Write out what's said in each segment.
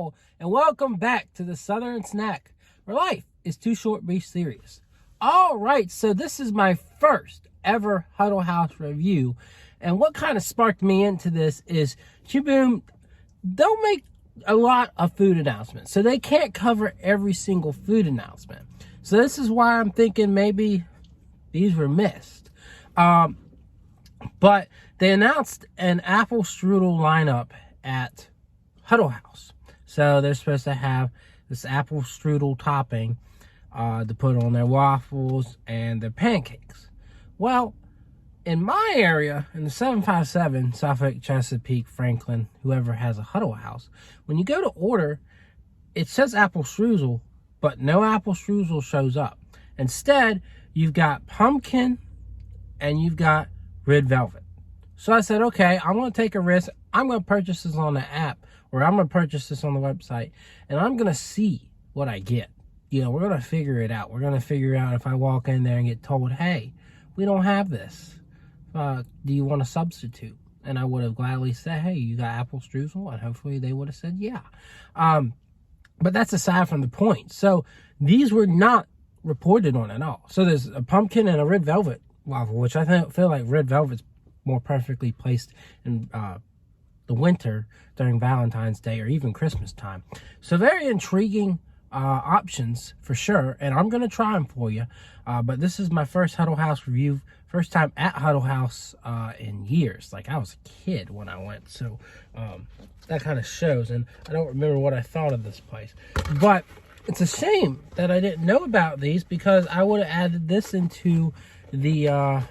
Waffle, and welcome back to the Southern Snack, where life is too short to be serious. All right, so this is my first ever Huddle House review, and what kind of sparked me into this is Shaboom don't make a lot of food announcements, so they can't cover every single food announcement. So this is why I'm thinking maybe these were missed. But they announced an apple strudel lineup at Huddle House. So they're supposed to have this apple strudel topping to put on their waffles and their pancakes. Well, in my area, in the 757, Suffolk, Chesapeake, Franklin, whoever has a Huddle House, when you go to order, it says apple streusel, but no apple streusel shows up. Instead, you've got pumpkin and you've got red velvet. So I said, okay, I'm going to take a risk. I'm going to purchase this on the app, or I'm going to purchase this on the website, and I'm going to see what I get. You know, we're going to figure it out. We're going to figure out if I walk in there and get told, hey, we don't have this. Do you want to substitute? And I would have gladly said, hey, you got apple streusel? And hopefully they would have said, yeah. But that's aside from the point. So these were not reported on at all. So there's a pumpkin and a red velvet waffle, which I feel like red velvet's more perfectly placed in the winter during Valentine's Day or even Christmas time. So very intriguing options for sure, and I'm going to try them for you. But this is my first Huddle House review, first time at Huddle House in years. Like, I was a kid when I went, so that kind of shows, and I don't remember what I thought of this place. But it's a shame that I didn't know about these, because I would have added this into the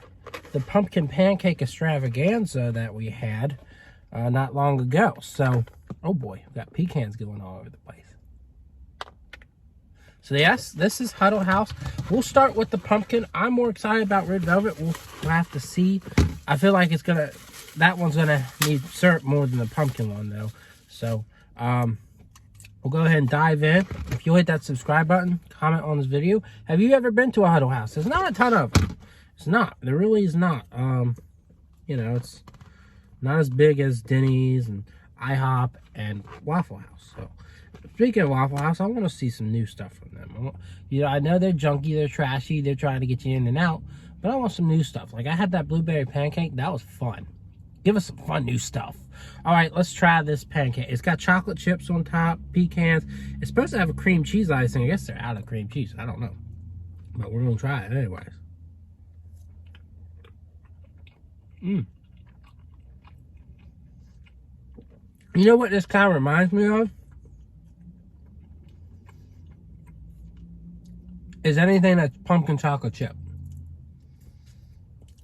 pumpkin pancake extravaganza that we had not long ago. So, oh boy, we've got pecans going all over the place. So yes, this is Huddle House. We'll start with the pumpkin. I'm more excited about red velvet. We'll have to see. I feel like that one's gonna need syrup more than the pumpkin one though. So we'll go ahead and dive in. If you'll hit that subscribe button, comment on this video. Have you ever been to a Huddle House? There's not a ton of them. It's not. There really is not. You know, it's not as big as Denny's and IHOP and Waffle House. So, speaking of Waffle House, I want to see some new stuff from them. You know, I know they're junky, they're trashy, they're trying to get you in and out, but I want some new stuff. Like, I had that blueberry pancake. That was fun. Give us some fun new stuff. All right, let's try this pancake. It's got chocolate chips on top, pecans. It's supposed to have a cream cheese icing. I guess they're out of cream cheese. I don't know. But we're going to try it anyways. You know what this kind of reminds me of? Is anything that's pumpkin chocolate chip.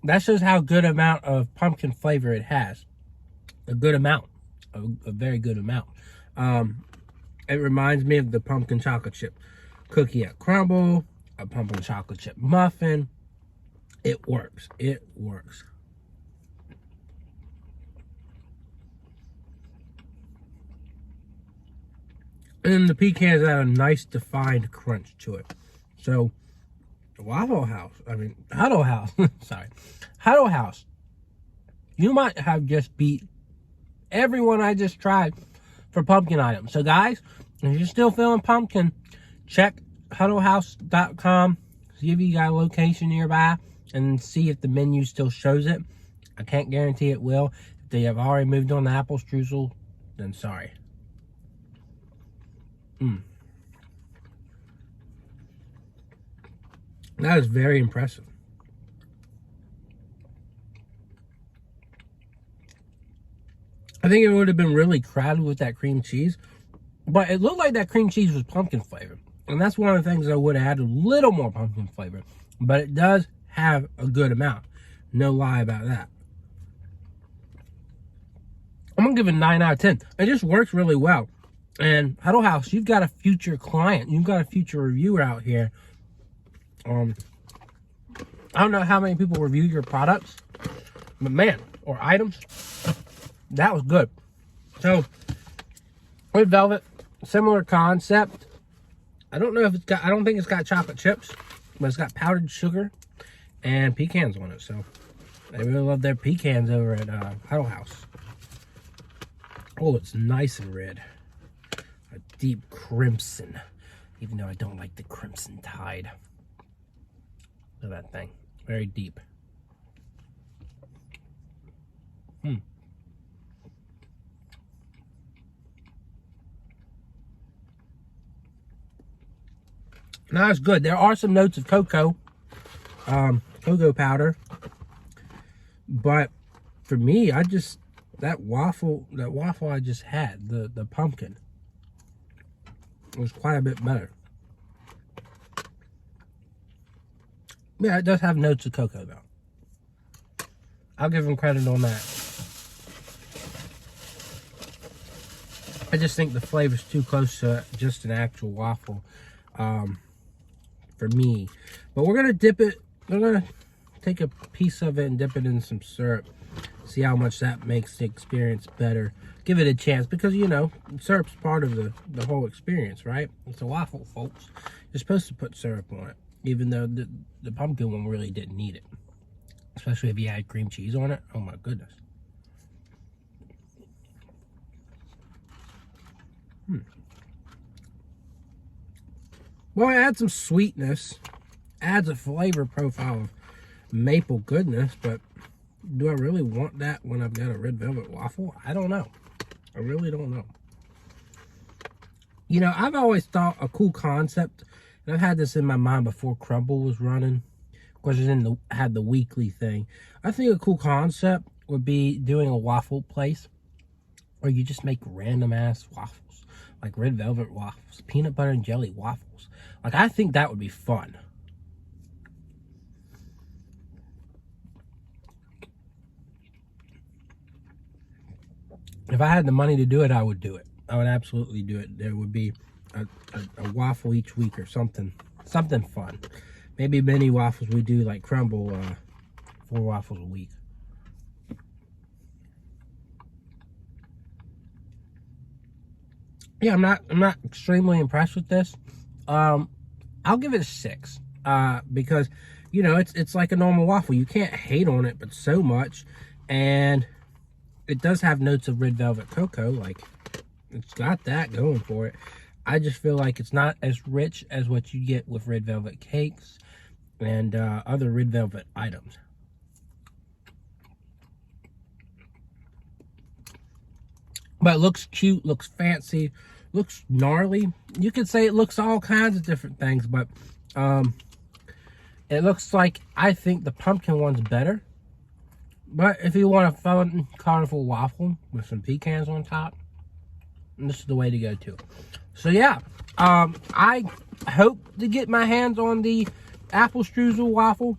That shows how good amount of pumpkin flavor it has. A good amount. A very good amount. It reminds me of the pumpkin chocolate chip cookie at Crumble, a pumpkin chocolate chip muffin. It works. It works. And the pecans have a nice defined crunch to it. So, Huddle House, sorry. Huddle House, you might have just beat everyone I just tried for pumpkin items. So guys, if you're still feeling pumpkin, check huddlehouse.com, see if you got a location nearby, and see if the menu still shows it. I can't guarantee it will. If they have already moved on to apple streusel, then sorry. That is very impressive. I think it would have been really crowded with that cream cheese, but it looked like that cream cheese was pumpkin flavored. And that's one of the things I would have had, a little more pumpkin flavor, but it does have a good amount. No lie about that. I'm going to give it a 9 out of 10. It just works really well. And Huddle House, you've got a future client. You've got a future reviewer out here. I don't know how many people review your products, but man, or items, that was good. So, red velvet, similar concept. I don't know if it's got, I don't think it's got chocolate chips, but it's got powdered sugar and pecans on it. So, they really love their pecans over at Huddle House. Oh, it's nice and red. I deep crimson, even though I don't like the crimson tide. Look at that thing, very deep. Now it's good. There are some notes of cocoa, cocoa powder, but for me, that waffle I just had, the pumpkin, was quite a bit better. Yeah, it does have notes of cocoa though. I'll give them credit on that. I just think the flavor's too close to just an actual waffle for me. But we're gonna dip it. We're gonna take a piece of it and dip it in some syrup. See how much that makes the experience better. Give it a chance because, you know, syrup's part of the whole experience, right? It's a waffle, folks. You're supposed to put syrup on it, even though the pumpkin one really didn't need it. Especially if you had cream cheese on it. Oh my goodness. Well, it adds some sweetness. Adds a flavor profile of maple goodness, but do I really want that when I've got a red velvet waffle? I don't know. I really don't know. You know, I've always thought a cool concept, and I've had this in my mind before Crumble was running. Of course, it had the weekly thing. I think a cool concept would be doing a waffle place where you just make random ass waffles, like red velvet waffles, peanut butter and jelly waffles. Like, I think that would be fun. If I had the money to do it, I would do it. I would absolutely do it. There would be a waffle each week or something fun. Maybe mini waffles. We do like Crumble, 4 waffles a week. Yeah, I'm not extremely impressed with this. I'll give it a 6 because, you know, it's like a normal waffle. You can't hate on it, but so much, and it does have notes of red velvet cocoa. Like, it's got that going for it. I just feel like it's not as rich as what you get with red velvet cakes and other red velvet items. But it looks cute, looks fancy, looks gnarly. You could say it looks all kinds of different things, but it looks like, I think the pumpkin one's better. But if you want a fun, colorful waffle with some pecans on top, this is the way to go too. So yeah, I hope to get my hands on the apple streusel waffle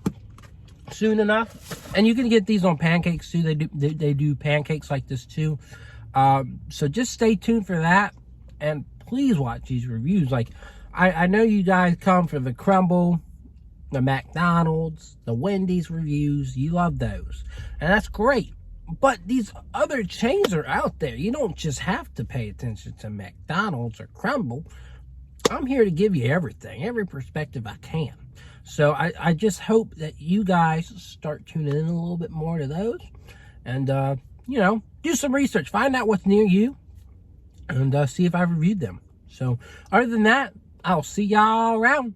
soon enough. And you can get these on pancakes too. They do pancakes like this too. So just stay tuned for that. And please watch these reviews. Like, I know you guys come for the Crumble, the McDonald's, the Wendy's reviews. You love those. And that's great. But these other chains are out there. You don't just have to pay attention to McDonald's or Crumble. I'm here to give you everything, every perspective I can. So I just hope that you guys start tuning in a little bit more to those. And, you know, do some research. Find out what's near you. And see if I've reviewed them. So, other than that, I'll see y'all around.